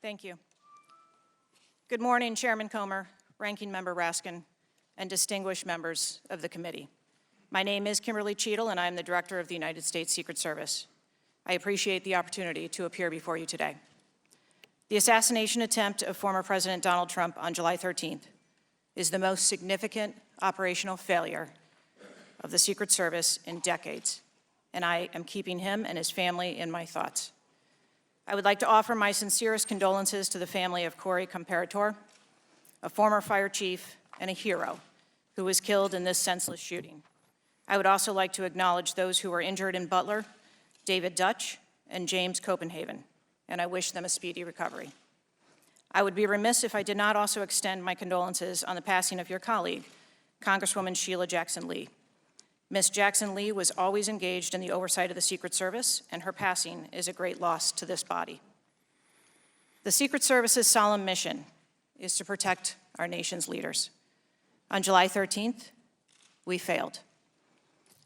Thank you. Good morning, Chairman Comer, Ranking Member Raskin, and distinguished members of the committee. My name is Kimberly Cheatle, and I am the Director of the United States Secret Service. I appreciate the opportunity to appear before you today. The assassination attempt of former President Donald Trump on July 13th is the most significant operational failure of the Secret Service in decades, and I am keeping him and his family in my thoughts. I would like to offer my sincerest condolences to the family of Corey Comparator, a former fire chief and a hero who was killed in this senseless shooting. I would also like to acknowledge those who were injured in Butler, David Dutch and James Copenhagen, and I wish them a speedy recovery. I would be remiss if I did not also extend my condolences on the passing of your colleague, Congresswoman Sheila Jackson Lee. Ms. Jackson Lee was always engaged in the oversight of the Secret Service, and her passing is a great loss to this body. The Secret Service's solemn mission is to protect our nation's leaders. On July 13th, we failed.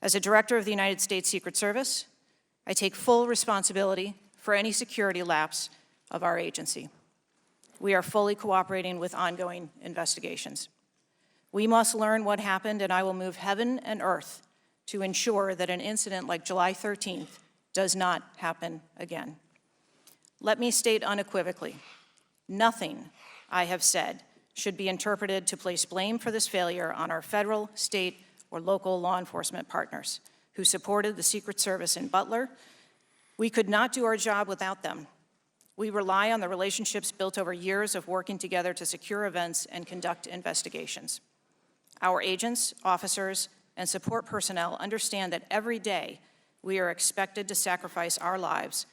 As a director of the United States Secret Service, I take full responsibility for any security lapse of our agency. We are fully cooperating with ongoing investigations. We must learn what happened, and I will move heaven and earth to ensure that an incident like July 13th does not happen again. Let me state unequivocally, nothing I have said should be interpreted to place blame for this failure on our federal, state, or local law enforcement partners who supported the Secret Service in Butler. We could not do our job without them. We rely on the relationships built over years of working together to secure events and conduct investigations. Our agents, officers, and support personnel understand that every day we are expected to sacrifice our lives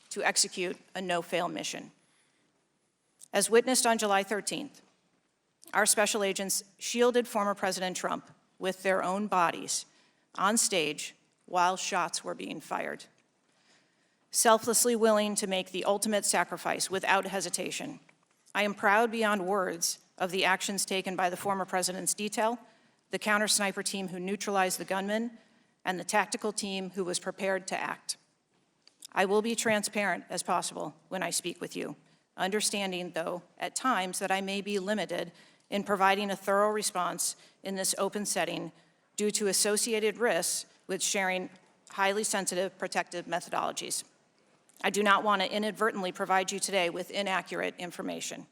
to execute a no-fail mission. As witnessed on July 13th, our special agents shielded former President Trump with their own bodies on stage while shots were being fired. Selflessly willing to make the ultimate sacrifice without hesitation, I am proud beyond words of the actions taken by the former president's detail, the counter-sniper team who neutralized the gunman, and the tactical team who was prepared to act. I will be transparent as possible when I speak with you, understanding, though, at times that I may be limited in providing a thorough response in this open setting due to associated risks with sharing highly sensitive protective methodologies. I do not want to inadvertently provide you today with inaccurate information.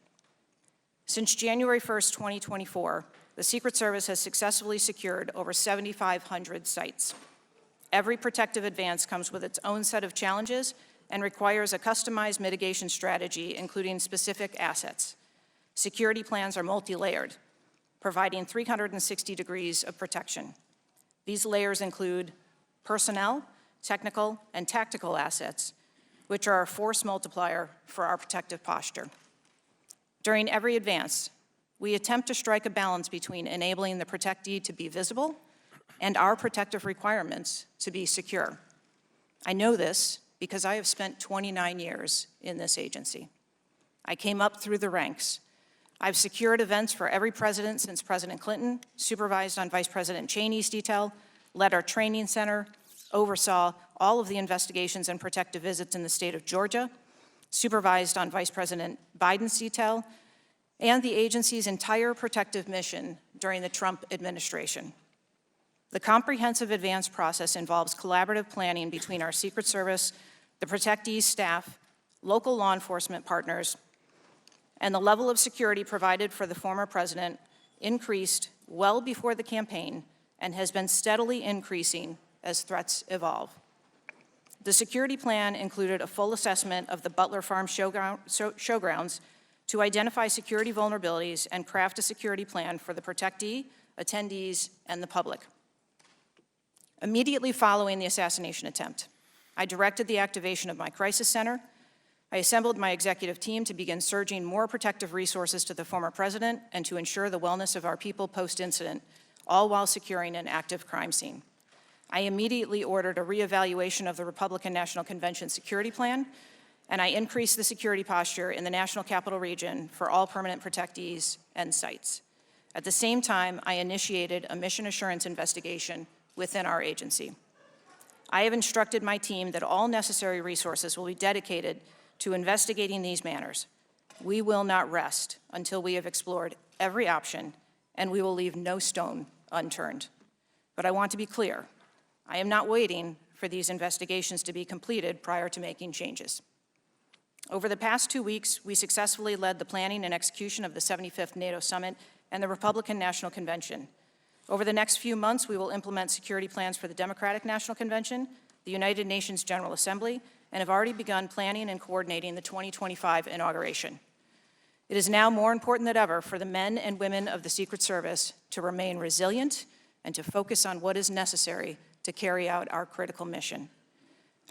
Since January 1st, 2024, the Secret Service has successfully secured over 7,500 sites. Every protective advance comes with its own set of challenges and requires a customized mitigation strategy, including specific assets. Security plans are multi-layered, providing 360 degrees of protection. These layers include personnel, technical, and tactical assets, which are a force multiplier for our protective posture. During every advance, we attempt to strike a balance between enabling the protectee to be visible and our protective requirements to be secure. I know this because I have spent 29 years in this agency. I came up through the ranks. I've secured events for every president since President Clinton, supervised on Vice President Cheney's detail, led our training center, oversaw all of the investigations and protective visits in the state of Georgia, supervised on Vice President Biden's detail, and the agency's entire protective mission during the Trump administration. The comprehensive advance process involves collaborative planning between our Secret Service, the protectee's staff, local law enforcement partners, and the level of security provided for the former president increased well before the campaign and has been steadily increasing as threats evolve. The security plan included a full assessment of the Butler Farm showgrounds to identify security vulnerabilities and craft a security plan for the protectee, attendees, and the public. Immediately following the assassination attempt, I directed the activation of my crisis center. I assembled my executive team to begin surging more protective resources to the former president and to ensure the wellness of our people post-incident, all while securing an active crime scene. I immediately ordered a reevaluation of the Republican National Convention security plan, and I increased the security posture in the National Capital Region for all permanent protectees and sites. At the same time, I initiated a mission assurance investigation within our agency. I have instructed my team that all necessary resources will be dedicated to investigating these matters. We will not rest until we have explored every option, and we will leave no stone unturned. But I want to be clear, I am not waiting for these investigations to be completed prior to making changes. Over the past 2 weeks, we successfully led the planning and execution of the 75th NATO Summit and the Republican National Convention. Over the next few months, we will implement security plans for the Democratic National Convention, the United Nations General Assembly, and have already begun planning and coordinating the 2025 inauguration. It is now more important than ever for the men and women of the Secret Service to remain resilient and to focus on what is necessary to carry out our critical mission.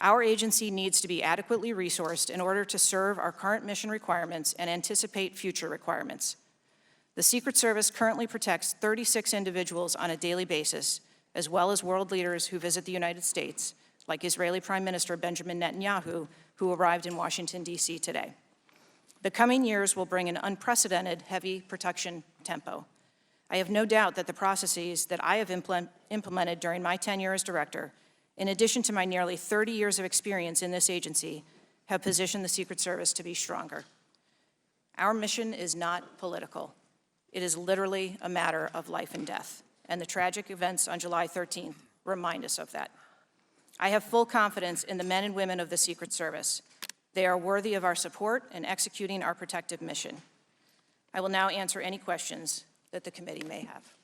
Our agency needs to be adequately resourced in order to serve our current mission requirements and anticipate future requirements. The Secret Service currently protects 36 individuals on a daily basis, as well as world leaders who visit the United States, like Israeli Prime Minister Benjamin Netanyahu, who arrived in Washington, D.C. today. The coming years will bring an unprecedented heavy protection tempo. I have no doubt that the processes that I have implemented during my tenure as director, in addition to my nearly 30 years of experience in this agency, have positioned the Secret Service to be stronger. Our mission is not political. It is literally a matter of life and death, and the tragic events on July 13th remind us of that. I have full confidence in the men and women of the Secret Service. They are worthy of our support in executing our protective mission. I will now answer any questions that the committee may have.